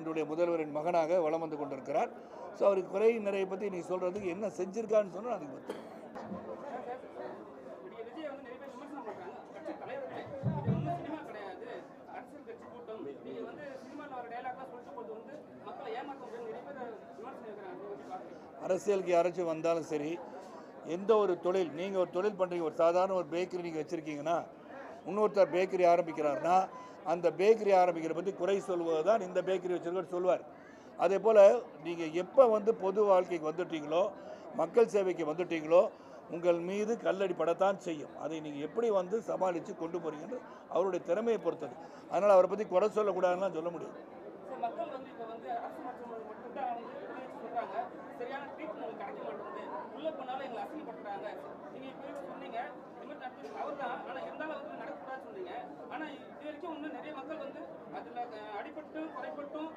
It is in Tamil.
என்னுடைய முதல்வரின் மகனாக வலம் வந்து கொண்டிருக்கிறார். ஸோ அவருக்கு குறை நிறைய பற்றி நீ சொல்கிறதுக்கு என்ன செஞ்சுருக்கான்னு சொன்னால் அதுக்கு பற்றி அரசியலுக்கு யாராச்சும் வந்தாலும் சரி, எந்த ஒரு தொழில் நீங்கள் ஒரு தொழில் பண்ணுறீங்க, ஒரு சாதாரண ஒரு பேக்கரி நீங்கள் வச்சுருக்கீங்கன்னா, இன்னொருத்தர் பேக்கரி ஆரம்பிக்கிறாருன்னா அந்த பேக்கரி ஆரம்பிக்கிற பற்றி குறை சொல்வது தான் இந்த பேக்கரி வச்சுருக்க சொல்வார். அதே போல் நீங்கள் எப்போ வந்து பொது வாழ்க்கைக்கு வந்துட்டீங்களோ, மக்கள் சேவைக்கு வந்துட்டீங்களோ, உங்கள் மீது கல்லடி படத்தான் செய்யும். அதை நீங்கள் எப்படி வந்து சமாளித்து கொண்டு போகிறீங்கன்னு அவருடைய திறமையை பொறுத்தது. அதனால் அவரை பற்றி குறை சொல்லக்கூடாதுன்னு சொல்ல முடியாது. ஆனா இது வரைக்கும் நிறைய மக்கள் வந்து அதுல அடிபட்டு குறைபட்டும்